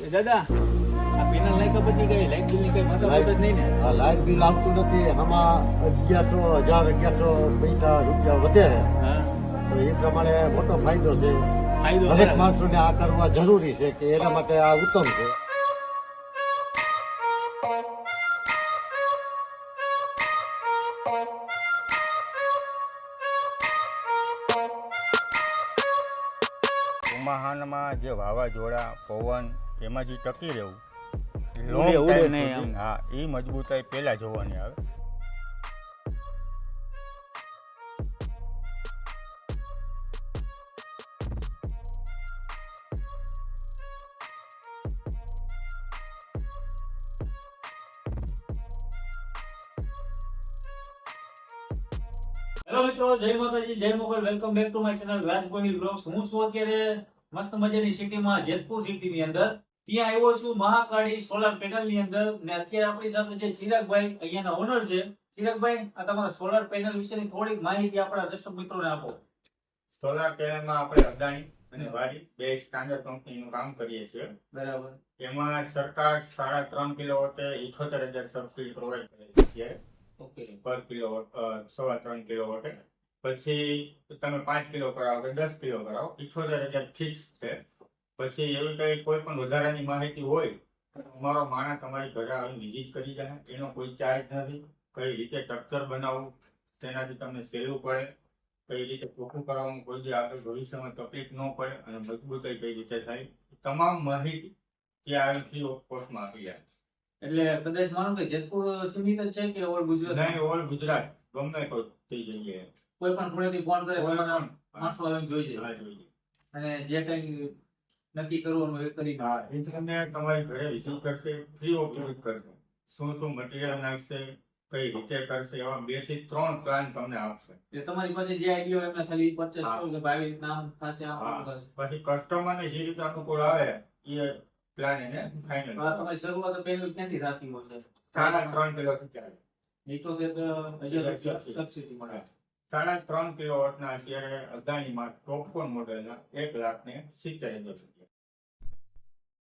દાદા આ પેનલ નાખ્યા પછી કઈ લાઈટ બિલની કઈ માથાકૂટ જ નહીં ને? આ લાઇટ બિલ આવતું નથી. આમાં 1100 પૈસા રૂપિયા વધે છે. હા તો એ પ્રમાણે મોટો ફાયદો છે. ફાયદો દરેક ખરા. માણસોને આ કરવા જરૂરી છે કે એના માટે આ ઉત્તમ છે. ચોમાસામાં જે વાવાઝોડા પવન એમાં જે ટકી રહેવું ઉડે long time નહીં સુધી, આમ. હા એ મજબૂતાઈ પહેલા જોવાની આવે. હેલો મિત્રો, જય માતાજી, જય Mogal. Welcome back to my channel Raj Gohil blogs. હું છું અત્યારે મસ્ત મજાની સિટીમાં, જેતપુર સિટીની અંદર. ત્યાં આવ્યો છું મહાકાળી સોલાર પેનલ ની અંદર ને અત્યારે આપણી સાથે જે ચિરાગભાઈ અહીંયાના ઓનર છે. ચિરાગભાઈ, આ તમારા સોલાર પેનલ વિશેની થોડીક માહિતી આપણા દર્શક મિત્રોને આપો. સોલાર પેનલમાં આપણે અદાણી અને વારી બે સ્ટાન્ડર્ડ કંપનીનું કામ કરીએ છીએ. બરાબર. એમાં સરકાર 3.5 કિલોવોટે 78,000 સબસિડી પ્રોવાઈડ કરે છે ઓકે. પર કિલોવોટ, 3.25 કિલોવોટે. પછી તમે 5 કિલો કરાવો કે 10 કિલો કરાવો 78,000 ફિક્સ છે. પછી એવી કઈ કોઈ પણ વધારાની માહિતી હોય તો અમારો માણસ તમારી ઘરે આવીને વિઝિટ કરી જાય. એનો કોઈ ચાર્જ નથી. કઈ રીતે સ્ટ્રક્ચર બનાવવું તેનાથી તમને સહેલું પડે, કઈ રીતે ચોખ્ખું કરવાનું, કોઈ જે આગળ ભવિષ્યમાં તકલીફ ન પડે અને મજબૂતાઈ કઈ રીતે થાય, તમામ માહિતી ત્યાં આવી ફ્રી ઓફ કોસ્ટમાં આપી જાય. એટલે કદાચ માનો કે જેતપુર સીમિત જ છે કે ઓલ ગુજરાત? નહીં, ઓલ ગુજરાત ગમે કોઈ થઈ જઈએ. કોઈ પણ ખૂણેથી ફોન કરે કોઈ તમારા પણ માણસો આવીને જોઈ જાય હા, જોઈએ. અને જે કઈ નક્કી કરવાનું એ કરી હા, એ તમને તમારી ઘરે વિઝિટ કરશે, ફ્રી ઓફ કોસ્ટ કરશે. શું શું મટીરિયલ નાખશે, કઈ રીતે કરશે, એવા 2 થી 3 પ્લાન તમને આપશે. એટલે તમારી પાસે જે આઈડિયા હોય એમને ખાલી પરચેસ હા. કરો કે ભાઈ આવી રીતના આમ થશે આમ હા. થશે. પછી કસ્ટમરને જે રીતે અનુકૂળ આવે એ પ્લાન એને ફાઇનલ. તો આ તમારી શરૂઆત પહેલું ક્યાંથી થતી હોય છે? 3.5 કિલો થી ચાલે. 78,000 સબસિડી મળે. 3.5 કિલોવોટના અત્યારે અદાણીમાં ટોપકોન મોડેલના 1,70,000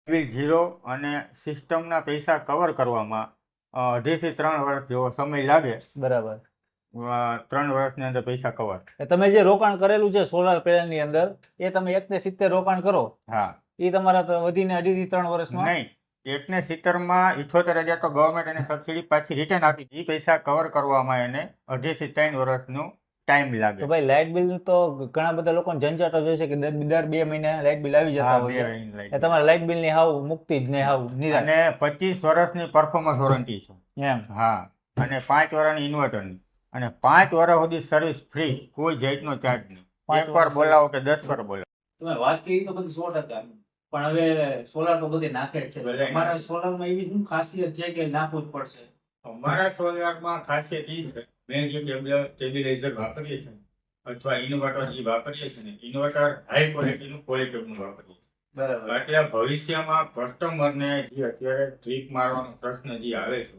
બિલ ઝીરો અને સિસ્ટમના પૈસા કવર કરવામાં 2.5 થી 3 વર્ષ જેવો સમય લાગે. બરાબર. 3 વર્ષની અંદર પૈસા કવર. તમે જે રોકાણ કરેલું છે સોલાર પેનલ ની અંદર એ તમે 1.70 રોકાણ કરો હા, એ તમારા તો વધીને 2.5 થી 3 વર્ષમાં નહીં, 1.70 78,000 તો ગવર્મેન્ટ એને સબસિડી પાછી રિટર્ન આપી. એ પૈસા કવર કરવામાં એને 2.5 થી 3 વર્ષનો ટાઈમ લાગે. તો ભાઈ લાઇટ બિલ તો ઘણા બધા લોકોને ઝંઝાટ જ હોય છે કે દર 2 મહિને લાઇટ બિલ આવી જતા હા, હોય છે. 2 મહિને લાગે. એ તમારા લાઇટ બિલ ની હાવ મુક્તિ જ નહીં, હાવ નિરાશ. અને 25 વર્ષની પરફોર્મન્સ વોરંટી છે. એમ હા, અને 5 વર્ષની ઇન્વર્ટરની અને 5 વર્ષ સુધી સર્વિસ ફ્રી, કોઈ જાતનો ચાર્જ નહીં. 5 એક વાર વર્ષ બોલાવો કે 10 વાર બોલાવો. તમે વાત કરી તો બધી 100%, પણ હવે સોલાર તો બધે નાખે જ છે. બધાય અમારા સોલારમાં એવી શું ખાસિયત છે કે નાખવું જ પડશે? અમારા સોલારમાં ખાસિયત એ છે, મેં જે સ્ટેબિલાઇઝર વાપરીએ છીએ અથવા ઇન્વર્ટર જે વાપરીએ છીએ ને, ઇન્વર્ટર હાઈ ક્વોલિટીનું પોલીકેબનું વાપરીએ છીએ. બરાબર. એટલે ભવિષ્યમાં કસ્ટમરને જે અત્યારે ટ્રીપ મારવાનો પ્રશ્ન જે આવે છે,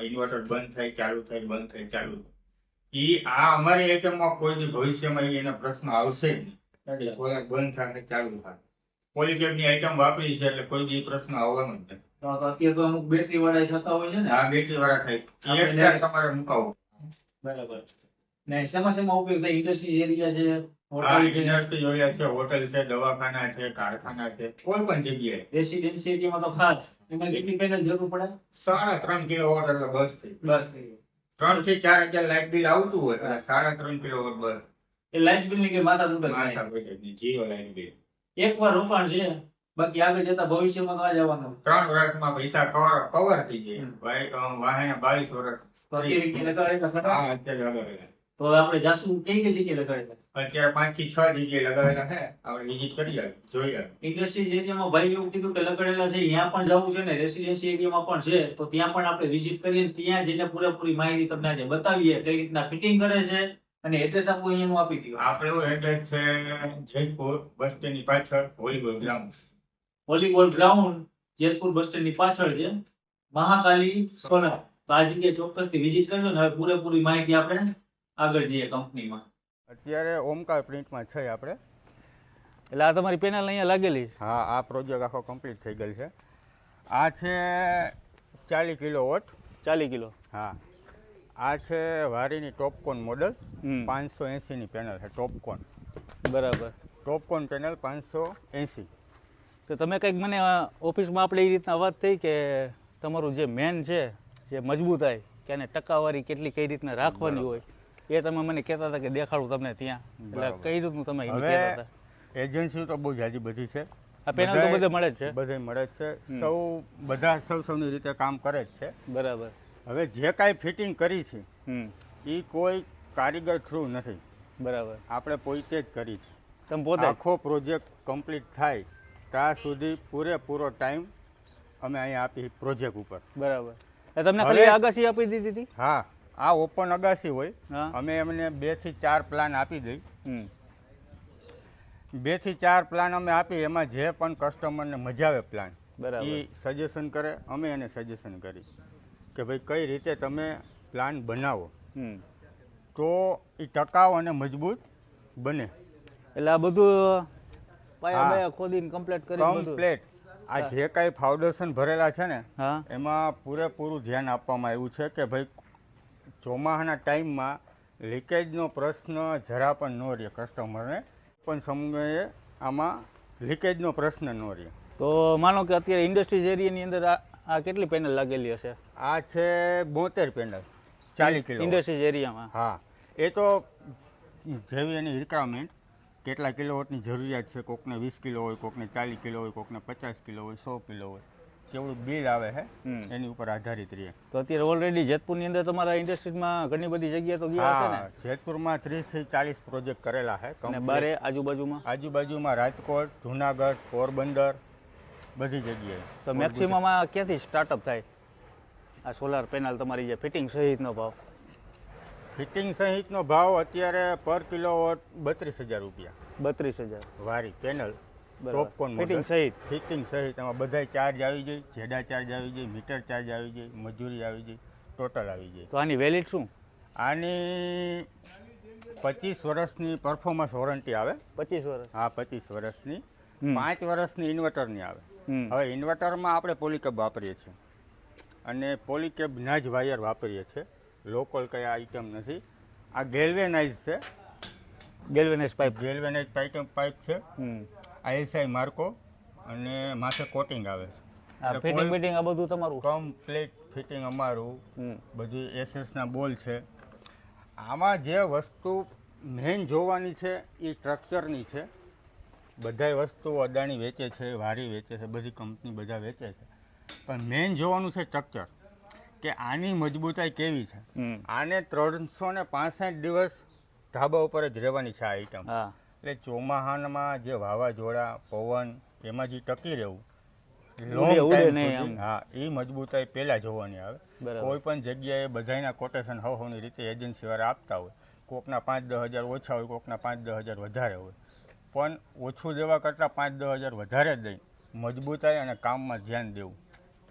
ઇન્વર્ટર બંધ થાય ચાલુ થાય, બંધ થાય ચાલુ થાય, ઈ આ અમારી આઈટમમાં કોઈ દી ભવિષ્યમાં ઈ એના પ્રશ્ન આવશે જ નહીં. એટલે કોઈ બંધ થાય ને ચાલુ થાય. પોલીકેબની આઈટમ વાપરી છે એટલે કોઈ દી ઈ પ્રશ્ન આવવાનો જ નથી. તો અત્યારે તો અમુક બેટરી વાળા થતા હોય છે ને. આ બેટરી વાળા થાય આપણે extra તમારે મુકાવવું. બરાબર. ને શેમાં શેમાં ઉપયોગ થાય? ઇન્ડસ્ટ્રી એરિયા છે, આ હોટલ છે, industry area છે, હોટલ છે, દવાખાના છે, કારખાના છે, કોઈ પણ જગ્યાએ રેસિડેન્સી એરિયામાં તો ખાસ. એમાં કેટલી પેનલ જરૂર પડે? 3.5 કિલોવોટ એટલે બસ થઈ. બસ 3 થી 4 હજાર લાઇટ બિલ આવતું હોય એટલે 3.5 કિલોવોટ બસ. એ લાઇટ બિલ ની કઈ માથા દુખે માથા પેટની જીરો લાઇટ બિલ. એકવાર રોકાણ છે, બાકી આગળ જતા ભવિષ્યમાં તો આ જવાનું. 3 વર્ષમાં પૈસા કવર થઈ જાય. ભાઈ વાહને 22 વર્ષ. તો અત્યારે ક્યાંય લગાડે એટલે ખરા? હા, અત્યારે લગાવેલા. તો આપણે જાસુ કઈ કઈ જગ્યાએ લગાડે? અત્યારે 5 થી 6 જગ્યાએ લગાવેલા છે. આપણે વિઝિટ કરી આવી, જોઈ આવી. ઇન્ડસ્ટ્રી એરિયામાં ભાઈ એવું કીધું કે લગાડેલા છે, ત્યાં પણ જવું છે ને રેસિડેન્સી એરિયામાં પણ છે, તો ત્યાં પણ આપણે વિઝિટ કરીએ ને ત્યાં જઈને પૂરેપૂરી માહિતી તમને આજે બતાવીએ કઈ રીતના ફિટિંગ કરે છે. અને એડ્રેસ આપો અહીંયાનું આપી દો. આપણું એડ્રેસ છે જેતપુર બસ સ્ટેન્ડની પાછળ volleyball ground. Volleyball ground Jetpur bus stand ની પાછળ છે મહાકાલી સોલાર. તો આ જગ્યાએ ચોક્કસથી વિઝિટ કરજો ને હવે પૂરેપૂરી માહિતી આપણે આગળ જઈએ કંપનીમાં. અત્યારે ઓમકાર પ્રિન્ટમાં છે આપણે. એટલે આ તમારી પેનલ અહીંયા લાગેલી છે. હા, આ પ્રોજેક્ટ આખો કમ્પ્લીટ થઈ ગયેલ છે. આ છે 40 કિલોવોટ. 40 કિલો. હા, આ છે વારીની ટોપકોન મોડલ. હમ. 580ની પેનલ છે ટોપકોન. બરાબર. ટોપકોન પેનલ 580. તો તમે કંઈક મને ઓફિસમાં આપણે એ રીતના વાત થઈ કે તમારું જે મેન છે જે મજબૂતાઈ કે એને ટકાવારી કેટલી કઈ રીતના રાખવાની હોય એ તમે મને કહેતા હતા કે દેખાડું તમને ત્યાં. એટલે બરાબર. કઈ રીતનું તમે એને હવે કહેતા હતા? એજન્સી તો બહુ જાજી બધી છે. આ પેનલ તો બધે મળે જ છે. બધે મળે જ છે. હમ. બધા સૌની રીતે કામ કરે જ છે. બરાબર. હવે જે કાંઈ ફિટિંગ કરી છે હમ. એ કોઈ કારીગર થ્રુ નથી, બરાબર. આપણે પોતે જ કરી છે. તમે પોતે જ? આખો પ્રોજેક્ટ કમ્પ્લીટ થાય ત્યાં સુધી પૂરેપૂરો ટાઈમ અમે અહીંયા આપી પ્રોજેક્ટ ઉપર. બરાબર. એ તમને હવે- ખાલી આગાસી આપી દીધી હતી? હા, આ ઓપન અગાસી હોય. હા. અમે એમને 2 થી 4 પ્લાન આપી દઈ. હમ. 2 થી 4 પ્લાન અમે આપી, એમાં જે પણ કસ્ટમરને મજા આવે પ્લાન બરાબર. એ સજેશન કરે, અમે એને સજેશન કરી કે ભાઈ કઈ રીતે તમે પ્લાન બનાવો હમ. તો એ ટકાઉ અને મજબૂત બને. એટલે આ બધું પાયા હા. બાયા ખોદીને કમ્પ્લીટ કરી બધું? કમ્પ્લેટ. આ જે કાંઈ ફાઉન્ડેશન ભરેલા છે ને હા. એમાં પૂરેપૂરું ધ્યાન આપવામાં આવ્યું છે કે ભાઈ ચોમાસાના ટાઈમમાં લીકેજનો પ્રશ્ન જરા પણ ન રહે, કસ્ટમરને પણ સમયે આમાં લીકેજનો પ્રશ્ન ન રહે. તો માનો કે અત્યારે ઇન્ડસ્ટ્રીઝ એરિયાની અંદર આ કેટલી પેનલ લાગેલી હશે આ છે 72 પેનલ 40 કિલો. ઇન્ડસ્ટ્રીઝ એરિયામાં? હા, એ તો જેવી એની રિક્વાયરમેન્ટ, કેટલા કિલોવોટની જરૂરિયાત છે, કોકને 20 કિલો હોય, કોકને 40 કિલો હોય, કોકને 50 કિલો હોય, 100 કિલો હોય, કેવડું બિલ આવે છે હમ. એની ઉપર આધારિત રહે. તો અત્યારે ઓલરેડી જેતપુરની અંદર તમારા ઇન્ડસ્ટ્રીઝમાં ઘણી બધી જગ્યાએ તો ગયા હશે ને? હા, જેતપુરમાં 30 થી 40 પ્રોજેક્ટ કરેલા છે અને complete. બારે આજુબાજુમાં? આજુબાજુમાં રાજકોટ, જુનાગઢ, પોરબંદર, બધી જગ્યાએ. તો મેક્સિમમ આ ક્યાંથી સ્ટાર્ટઅપ થાય આ સોલાર પેનલ તમારી જે ફિટિંગ સહિતનો ભાવ? ફિટિંગ સહિતનો ભાવ અત્યારે પર કિલોવોટ 32,000 રૂપિયા. 32,000. વારી પેનલ બરાબર. ટોપકોન ફિટિંગ સહિત? ફિટિંગ સહિત એમાં બધાય ચાર્જ આવી જાય, જેડા ચાર્જ આવી જાય, મીટર ચાર્જ આવી જાય, મજૂરી આવી જાય, ટોટલ આવી જાય. તો આની વેલિડ શું? આની 25 વર્ષની પરફોર્મન્સ વોરંટી આવે. 25 વર્ષ? હા, 25 વર્ષની. હમ. 5 વર્ષની ઇન્વર્ટરની આવે. હમ. હવે ઇન્વર્ટરમાં આપણે પોલીકેબ વાપરીએ છીએ અને પોલીકેબના જ વાયર વાપરીએ છીએ, લોકલ કઈ આઈટમ નથી. આ ગેલ્વેનાઇઝ છે, ગેલ્વેનાઇઝ પાઇપ? ગેલ્વેનાઇઝ પાઇપ છે. હમ. આઈએસઆઈ માર્કો અને માથે કોટિંગ આવે છે. આ એટલે ફિટિંગ કોઈ ફિટિંગ આ બધું તમારું? કમ્પ્લીટ ફિટિંગ અમારું. હમ. બધું એસએસના બોલ છે. આમાં જે વસ્તુ મેઇન જોવાની છે એ સ્ટ્રક્ચરની છે. બધાય વસ્તુ અદાણી વેચે છે, વારી વેચે છે, બધી કંપની બધા વેચે છે, પણ મેઇન જોવાનું છે સ્ટ્રક્ચર, કે આની મજબૂતાઈ કેવી છે. હમ. આને 365 દિવસ ધાબા ઉપર જ રહેવાની છે આ આઈટમ. હા. એટલે ચોમાહામાં જે વાવાઝોડા, પવન, એમાં જે ટકી રહેવું, ઉડે long time નહીં સુધી, આમ. હા, એ મજબૂતાઈ પહેલાં જોવાની આવે. બરાબર. કોઈ પણ જગ્યાએ બધાયના કોટેશન હવની રીતે એજન્સીવાળા આપતા હોય, કોકના 5-10 હજાર ઓછા હોય, કોકના 5-10 હજાર વધારે હોય, પણ ઓછું દેવા કરતાં 5-10 હજાર વધારે જ દઈ મજબૂતાઈ અને કામમાં ધ્યાન દેવું,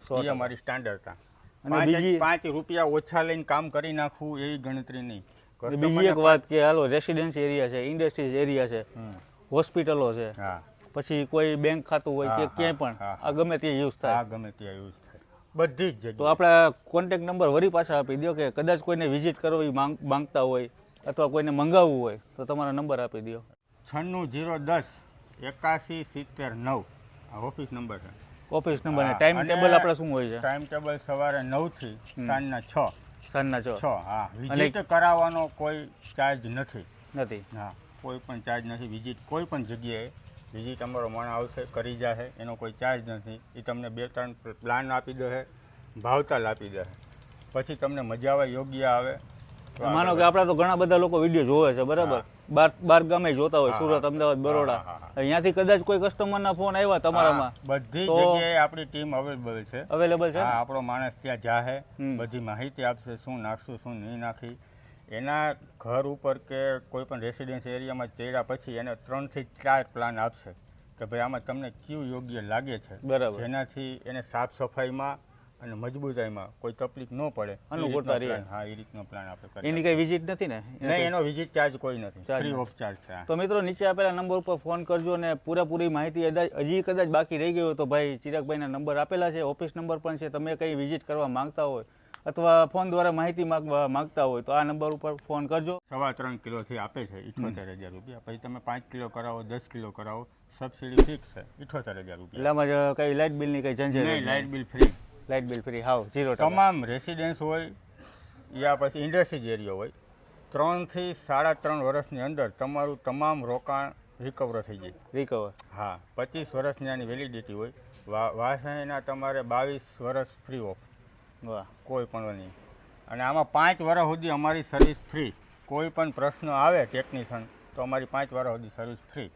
100%. એ અમારી સ્ટાન્ડર્ડતા. અને બીજી- 5 રૂપિયા ઓછા લઈને કામ કરી નાખવું એવી ગણતરી નહીં. અને બીજી એક વાત કે હાલો રેસિડેન્સી એરિયા છે, ઇન્ડસ્ટ્રીઝ એરિયા છે, હમ. હોસ્પિટલો છે, હા, પછી કોઈ બેંક ખાતું હોય કે હા, ક્યાંય હા, પણ હા. આ ગમે તે યુઝ આ થાય. ગમે ત્યાં યુઝ થાય બધી જ તો જગ્યાએ. આપણા કોન્ટેક્ટ નંબર વરી પાછા આપી દો કે કદાચ કોઈને વિઝિટ કરવી માંગતા હોય અથવા કોઈને મંગાવવું હોય તો તમારા નંબર આપી દો. 96 010 81 79 આ ઓફિસ નંબર છે. ઓફિસ નંબર ને હા, ટાઈમ અને ટેબલ આપણે શું હોય છે? ટાઈમ ટેબલ સવારે 9 થી સાંજના 6. સાંજના 6 હા, વિઝિટ કરાવવાનો કોઈ ચાર્જ નથી. નથી? હા, કોઈ પણ ચાર્જ નથી. વિઝિટ કોઈ પણ જગ્યાએ વિઝિટ અમારો માણસ આવશે, કરી જશે, એનો કોઈ ચાર્જ નથી. એ તમને 2-3 પ્લાન આપી દે, ભાવતાલ આપી દે, પછી તમને મજા આવે, યોગ્ય આવે. તો માનો કે આપણા તો ઘણા બધા લોકો વિડીયો જોવે છે, બરાબર? બાર ગામે જોતા હોય, હા, સુરત, અમદાવાદ, હા, બરોડા, હા, હા. અહીંયાથી કદાચ કોઈ કસ્ટમરના ફોન આવ્યા તમારામાં, હા, બધી તો જગ્યાએ આપણી ટીમ અવેલેબલ છે. અવેલેબલ છે હા, ને? આપણો માણસ ત્યાં જાહે, હમ. બધી માહિતી આપશે, શું નાખશું, શું નહીં નાખી. એના ઘર ઉપર કે કોઈ પણ રેસિડેન્સ એરિયામાં ચડ્યા પછી એને 3 થી 4 પ્લાન આપશે કે ભાઈ આમાં તમને કયું યોગ્ય લાગે છે, બરાબર. જેનાથી એને સાફ સફાઈમાં અને મજબૂતાઈમાં કોઈ તકલીફ ન પડે અનુકૂળતા રહે. હા એ રીતનો પ્લાન આપણે કરીએ. એની કઈ વિઝિટ નથી ને? નહીં, એનો વિઝિટ ચાર્જ કોઈ નથી, ચાર્જ ફ્રી નથી. ઓફ ચાર્જ છે આ. તો મિત્રો નીચે આપેલા નંબર ઉપર ફોન કરજો અને પૂરેપૂરી માહિતી હજી કદાચ બાકી રહી ગઈ હોય તો ભાઈ ચિરાગભાઈના નંબર આપેલા છે, ઓફિસ નંબર પણ છે. તમે કંઈ વિઝિટ કરવા માંગતા હોય અથવા ફોન દ્વારા માહિતી માંગતા હોય તો આ નંબર ઉપર ફોન કરજો. 3.25 કિલોથી આપે છે 78,000 રૂપિયા. પછી તમે 5 કિલો કરાવો, 10 કિલો કરાવો, સબસિડી ફિક્સ છે 78,000 રૂપિયા. એટલે આમાં જ કઈ લાઇટ બિલની કઈ ઝંઝટ નહીં, light bill free. Light bill free, હાવ 0%. તમામ રેસિડેન્સ હોય યા પછી ઇન્ડસ્ટ્રીઝ એરિયા હોય, 3 થી 3.5 વર્ષની અંદર તમારું તમામ રોકાણ રિકવર થઈ જાય. રિકવર. હા, 25 વર્ષની આની વેલિડિટી હોય. વાસણીના તમારે 22 વર્ષ ફ્રી ઓફ, વાહ. કોઈ પણ નહીં. અને આમાં 5 વર્ષ સુધી અમારી સર્વિસ ફ્રી. કોઈ પણ પ્રશ્ન આવે ટેકનિશિયન તો અમારી 5 વર્ષ સુધી સર્વિસ ફ્રી.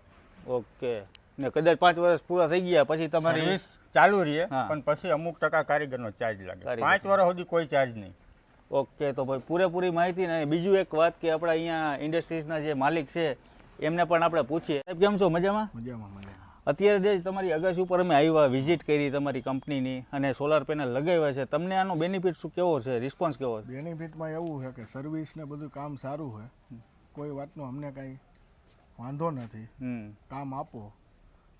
ઓકે. ને કદાચ 5 વર્ષ પૂરા થઈ ગયા પછી તમારી સર્વિસ ચાલુ રહીએ, હા. પણ પછી અમુક ટકા કારીગરનો ચાર્જ લાગે. કારીગર. 5 વર્ષ સુધી કોઈ ચાર્જ નહીં. ઓકે. તો ભાઈ પૂરેપૂરી માહિતી. ને બીજું એક વાત કે આપણા અહીંયા ઇન્ડસ્ટ્રીઝના જે માલિક છે એમને પણ આપણે પૂછીએ. સાહેબ કેમ છો? મજામાં? મજામાં. અત્યારે જે તમારી અગાસી ઉપર અમે આવ્યા, વિઝિટ કરી તમારી કંપનીની અને સોલાર પેનલ લગાવ્યા છે, તમને આનો બેનિફિટ શું કેવો છે, રિસ્પોન્સ કેવો છે? બેનિફિટમાં એવું છે કે સર્વિસ ને બધું કામ સારું છે, કોઈ વાતનો અમને કાંઈ વાંધો નથી. કામ આપો,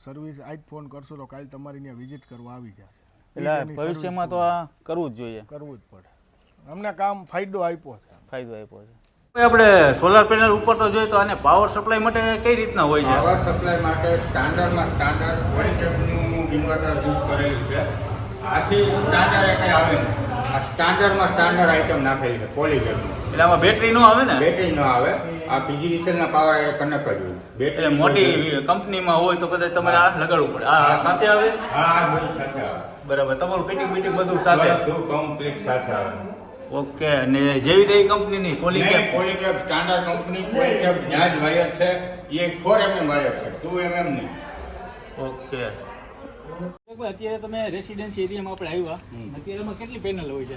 સર્વિસ આજ ફોન કરશો તો કાલે તમારી ત્યાં વિઝિટ કરવા આવી જશે. એટલે ભવિષ્યમાં તો આ કરવું જ જોઈએ. કરવું જ પડે. અમને કામ ફાયદો આપ્યો છે. ફાયદો આપ્યો છે. આપણે સોલાર પેનલ ઉપર તો જોઈએ તો આને પાવર સપ્લાય માટે કઈ રીતના હોય છે? પાવર સપ્લાય માટે સ્ટાન્ડર્ડમાં સ્ટાન્ડર્ડ પોલીકેબનું ઇન્વર્ટર યુઝ કરેલું છે. આથી સ્ટાન્ડર્ડ એ કંઈ આવે નહીં. આ સ્ટાન્ડર્ડમાં સ્ટાન્ડર્ડ આઇટમ નાખેલી છે પોલીકેબનું. એટલે આમાં બેટરી નો આવે ને? બેટરી ન આવે. આ પીજીવીસીએલના પાવર એ કનેક્ટ જ હોય. એટલે મોટી કંપનીમાં હોય તો કદાચ તમારે આ લગાડવું પડે. આ સાથે આવે? હા, બધું સાથે આવે. બરાબર. તમારું ફિટિંગ બીટિંગ બધું સાથે? બધું કમ્પ્લીટ સાથે આવે. ઓકે. અને જેવી તે કંપનીની પોલીકેબ? પોલીકેબ સ્ટાન્ડર્ડ કંપની પોલીકેબ ત્યાં જ વાયર છે. એ 4 mm વાયર છે, 2 mm નહીં. ઓકે. અત્યારે તમે રેસિડેન્સી એરિયામાં આપણે આવ્યા, અત્યારે એમાં કેટલી પેનલ હોય છે?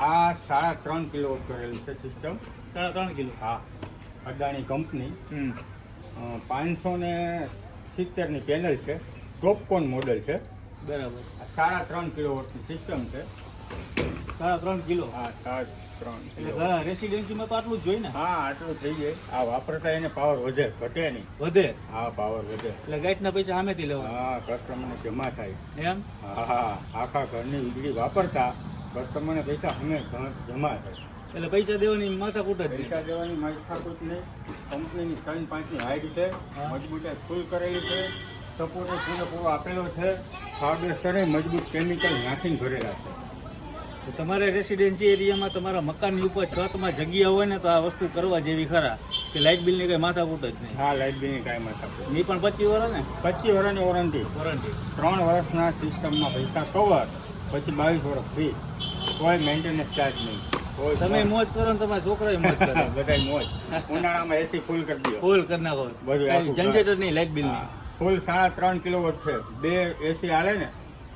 આ 3.5 કિલો કરેલું છે સિસ્ટમ. 3.5 કિલો? હા, અદાણી કંપની. 570 ની પેનલ છે, ટોપકોન મોડેલ છે. બરાબર. 3.5 કિલોવોટની સિસ્ટમ છે. 3.5 કિલો? હા, 3.5 કિલો. એટલે રેસિડેન્સીમાં તો આટલું જ જોઈએ ને? હા, આટલું થઈ જાય. આ વાપરતા એને પાવર વધે, ઘટે નહીં. વધે? હા, પાવર વધે. એટલે ગાઈટના પૈસા સામેથી લેવા? હા, કસ્ટમરને જમા થાય. એમ? હા, આખા ઘરની વીજળી વાપરતા કસ્ટમરને પૈસા અમે જમા થાય. એટલે પૈસા દેવાની માથાકૂટ જ નહીં? પૈસા દેવાની માથાકૂટ નહીં. કંપનીની 3.5 ની હાઈટ છે, મજબૂતાઈ ફૂલ કરેલી છે, સપોર્ટ પૂરેપૂરો આપેલો છે, ફાઉન્ડેશને મજબૂત કેમિકલ નાખીને ભરેલા છે. તો તમારે રેસિડેન્સી એરિયામાં તમારા મકાનની ઉપર છતમાં જગ્યા હોય ને તો આ વસ્તુ કરવા જેવી ખરા કે લાઇટ બિલની કંઈ માથાકૂટ જ નહીં? હા, લાઇટ બિલની કાંઈ માથાકૂટ ની પણ 25 વર્ષ ને? 25 વર્ષની વોરંટી. વોરંટી? 3 વર્ષના સિસ્ટમમાં પૈસા કવર, પછી 22 વર્ષ ફ્રી. કોઈ મેન્ટેનન્સ ચાર્જ નહીં. કોઈ તમે મોજ કરો ને તમારા છોકરાએ મોજ કરે. બધાય મોજ. ઉનાળામાં એસી ફૂલ કરી દો. ફૂલ કરી નાખો. બધું આખું ઝંઝટ જ નહીં લાઇટ બિલની. ફૂલ 3.5 કિલોવોટ છે. 2 એસી હાલે ને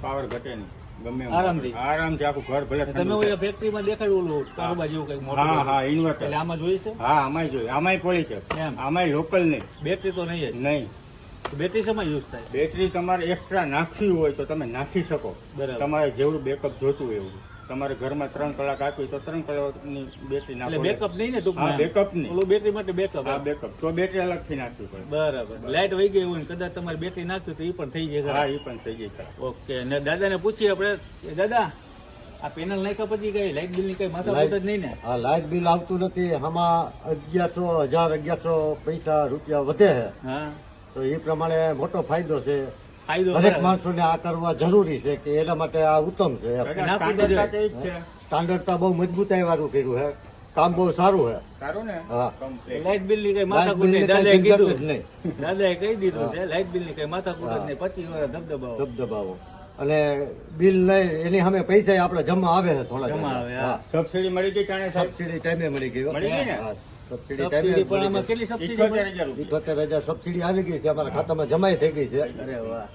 પાવર ઘટે નહીં. ગમે એમ. આરામથી? આરામથી આખું ઘર ભલે તમે ઠંડુ ઓલા થાય. ફેક્ટરીમાં દેખાડ્યું ઓલું કારોબાર જેવું કંઈક મોટું? હા, હા, ઇન્વર્ટર. એટલે આમાં જોઈ છે? હા, આમાંય જોઈએ. આમાંય પોલીકેબ. એમ? આમાંય લોકલ નહીં. બેટરી તો નહીં જ? નહીં. બેટરી શેમાં યુઝ થાય? બેટરી તમારે એક્સ્ટ્રા નાખવી હોય તો તમે નાખી શકો. બરાબર. તમારે જેવડું બેકઅપ જોતું હોય એવું. તમારે ઘરમાં 3 કલાક આપી તો 3 કલાકની બેટરી એટલે નાખો. બેકઅપ નહીં ને હા, ટૂંકમાં? બેકઅપ નહીં. ઓલું બેટરી માટે બેકઅપ? હા, બેકઅપ. તો બેટરી અલગથી નાખવી પડે. બરાબર. લાઇટ વહી ગઈ હોય ને કદાચ તમારે બેટરી નાખ્યું તો એ પણ થઈ જાય હા, ખરા? એ પણ થઈ જાય ખરા. ઓકે. અને દાદાને પૂછીએ આપણે કે દાદા આ પેનલ નાખ્યા પછી કઈ લાઇટ બિલની કઈ માથાકૂટ જ નહીં ને? આ લાઇટ બિલ આવતું નથી. આમાં 1100 પૈસા રૂપિયા વધે છે, હા, તો એ પ્રમાણે મોટો ફાયદો છે. ફાયદો દરેક ખરા. માણસોને આ કરવા જરૂરી છે કે એના માટે આ ઉત્તમ છે. નાખવું તો સ્ટાન્ડર્ડ જોઈએ. જ છે. સ્ટાન્ડર્ડતા બહુ મજબૂતાઈ વાળું કર્યું છે, કામ બહુ સારું છે. સારું ને? હા. કમ્પ્લીટ. લાઇટ બિલની કઈ લાઇટ માથાકૂટ બિલની નહીં. દાદાએ કઈ ઝંઝટ જ કીધું, નહીં. દાદાએ કહી દીધું છે લાઇટ બિલની કઈ માથાકૂટ જ હા. નહીં. 25 વર્ષ ધબધબાવો. દબદબાવો અને બિલ નહીં એની સામે પૈસા આપણે જમા આવે છે થોડા જમા આવે, હા. સબસિડી મળી ગઈ કાણે સાહેબ? સબસિડી ટાઈમે મળી ગઈ હો. મળી ગઈ ને? હા, સબસિડી સબસિડી ટાઈમે પણ આમાં મળી ગઈ. કેટલી સબસિડી મળે? 78,000 રૂપિયા. 78,000 સબસિડી આવી ગઈ છે, અમારા ખાતામાં જમાઈ થઈ ગઈ છે. અરે વાહ.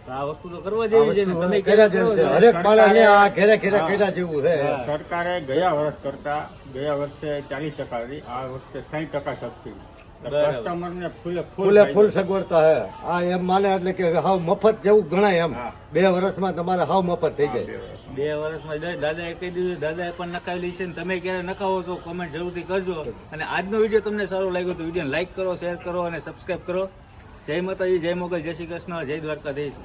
તો આ વસ્તુ તો કરવા આ જેવી છે ને વસ્તુ તમે કર્યા કરો જેવું છે. છો. હરેક માણસને આ ઘેરે ઘેરે હા. કર્યા જેવું છે. સરકારે ગયા વર્ષ કરતા ગયા વર્ષે 40% હતી, આ વખતે 60% સબસિડી. બરાબર. કસ્ટમરને ફૂલે ફૂલે ફૂલ સગવડતા હે. આ એમ માને એટલે કે હાવ મફત જેવું ગણાય એમ. હા. 2 વર્ષમાં તમારે હાવ મફત થઈ હા, જાય. 2 વર્ષ. 2 વર્ષમાં દાદાએ કહી દીધું, દાદાએ પણ નખાવેલી છે ને તમે ક્યારે નખાવો તો કોમેન્ટ જરૂરથી કરજો. અને આજનો વિડીયો તમને સારો લાગ્યો તો વિડીયોને લાઈક કરો, શેર કરો અને સબસ્ક્રાઈબ કરો. જય માતાજી, જય મોગલ, જય શ્રી કૃષ્ણ, જય દ્વારકાધીશ.